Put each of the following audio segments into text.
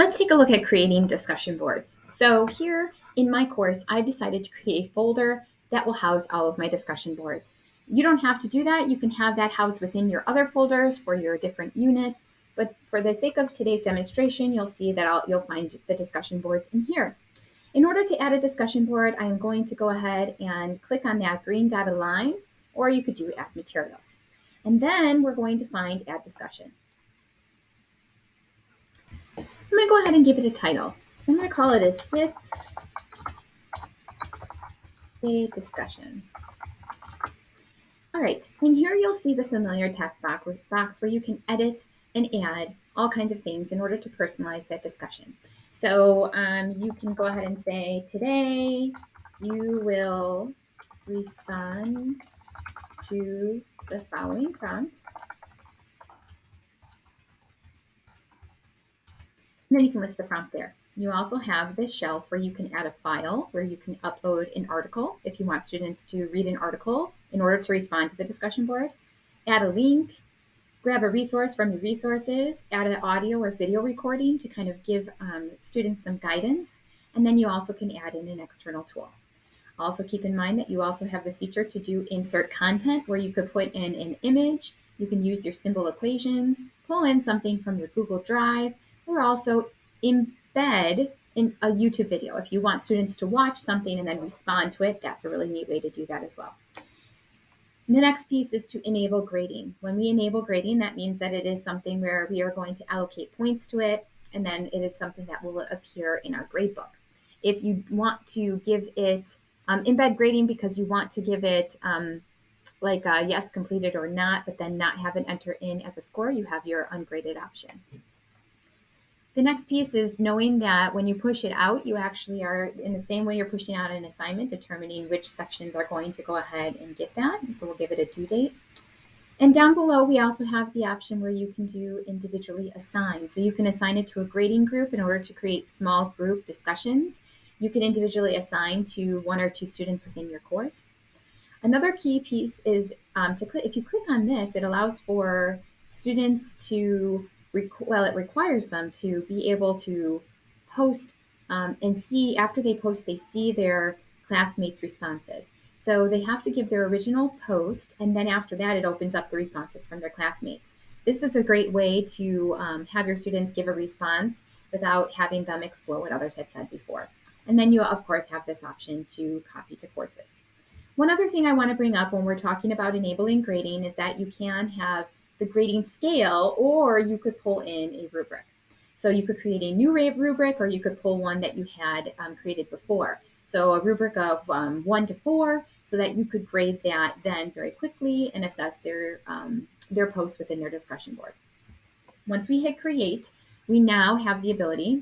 Let's take a look at creating discussion boards. So here in my course, I've decided to create a folder that will house all of my discussion boards. You don't have to do that. You can have that housed within your other folders for your different units. But for the sake of today's demonstration, you'll see that you'll find the discussion boards in here. In order to add a discussion board, I am going to go ahead and click on that green dotted line, or you could do add materials. And then we're going to find add discussion. I'm going to go ahead and give it a title. So I'm going to call it a SIP discussion. All right, and here you'll see the familiar text box where you can edit and add all kinds of things in order to personalize that discussion. So you can go ahead and say, today you will respond to the following prompt. And then you can list the prompt there. You also have this shelf where you can add a file where you can upload an article if you want students to read an article in order to respond to the discussion board. Add a link, grab a resource from your resources, add an audio or video recording to kind of give students some guidance. And then you also can add in an external tool. Also keep in mind that you also have the feature to do insert content where you could put in an image. You can use your symbol equations, pull in something from your Google Drive, or also embed in a YouTube video. If you want students to watch something and then respond to it, that's a really neat way to do that as well. The next piece is to enable grading. When we enable grading, that means that it is something where we are going to allocate points to it, and then it is something that will appear in our gradebook. If you want to give it embed grading because you want to give it like a yes, completed or not, but then not have it enter in as a score, you have your ungraded option. The next piece is knowing that when you push it out, you actually are, in the same way you're pushing out an assignment, determining which sections are going to go ahead and get that. And so we'll give it a due date. And down below, we also have the option where you can do individually assign. So you can assign it to a grading group in order to create small group discussions. You can individually assign to 1 or 2 students within your course. Another key piece is if you click on this, it allows for students to it requires them to be able to post and see, after they post, they see their classmates' responses. So they have to give their original post, and then after that, it opens up the responses from their classmates. This is a great way to have your students give a response without having them explore what others had said before. And then you, of course, have this option to copy to courses. One other thing I want to bring up when we're talking about enabling grading is that you can have the grading scale, or you could pull in a rubric. So you could create a new rubric, or you could pull one that you had created before. So a rubric of 1 to 4, so that you could grade that then very quickly and assess their posts within their discussion board. Once we hit create, we now have the ability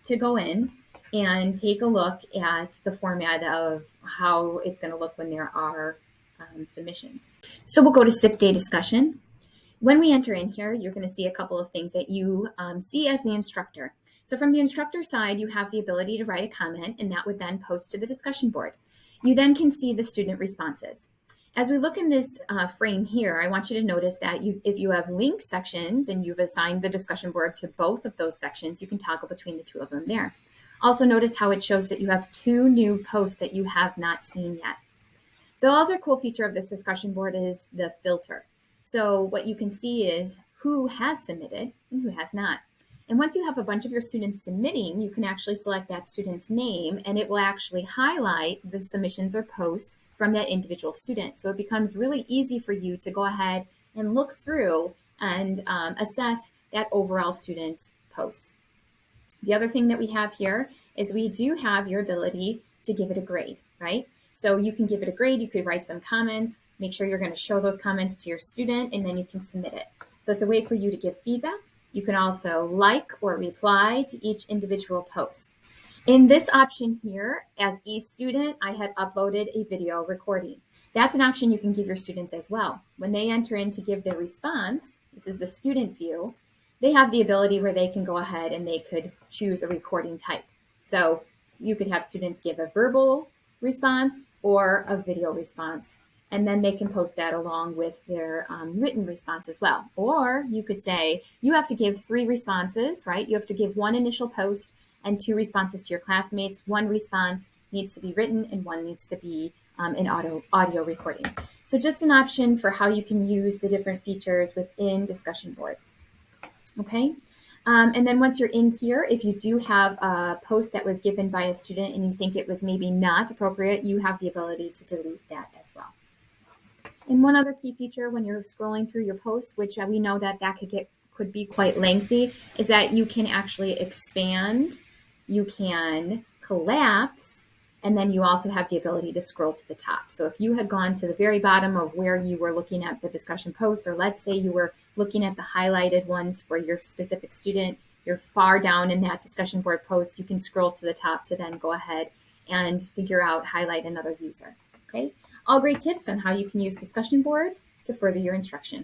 to go in and take a look at the format of how it's going to look when there are submissions. So we'll go to SIP day discussion. When we enter in here, you're going to see a couple of things that you see as the instructor. So from the instructor side, you have the ability to write a comment, and that would then post to the discussion board. You then can see the student responses. As we look in this frame here, I want you to notice that if you have linked sections and you've assigned the discussion board to both of those sections, you can toggle between the 2 of them there. Also notice how it shows that you have 2 new posts that you have not seen yet. The other cool feature of this discussion board is the filter. So what you can see is who has submitted and who has not. And once you have a bunch of your students submitting, you can actually select that student's name, and it will actually highlight the submissions or posts from that individual student. So it becomes really easy for you to go ahead and look through and assess that overall student's posts. The other thing that we have here is we do have your ability to give it a grade, right? So you can give it a grade, you could write some comments, make sure you're going to show those comments to your student, and then you can submit it. So it's a way for you to give feedback. You can also like or reply to each individual post. In this option here, as a student, I had uploaded a video recording. That's an option you can give your students as well. When they enter in to give their response, this is the student view, they have the ability where they can go ahead and they could choose a recording type. So you could have students give a verbal response or a video response. And then they can post that along with their written response as well. Or you could say you have to give 3 responses, right? You have to give 1 initial post and 2 responses to your classmates. 1 response needs to be written and 1 needs to be an audio recording. So just an option for how you can use the different features within discussion boards. Okay. And then once you're in here, if you do have a post that was given by a student and you think it was maybe not appropriate, you have the ability to delete that as well. And one other key feature when you're scrolling through your post, which we know that could be quite lengthy, is that you can actually expand, you can collapse, and then you also have the ability to scroll to the top. So if you had gone to the very bottom of where you were looking at the discussion posts, or let's say you were looking at the highlighted ones for your specific student, you're far down in that discussion board post, you can scroll to the top to then go ahead and highlight another user. Okay. All great tips on how you can use discussion boards to further your instruction.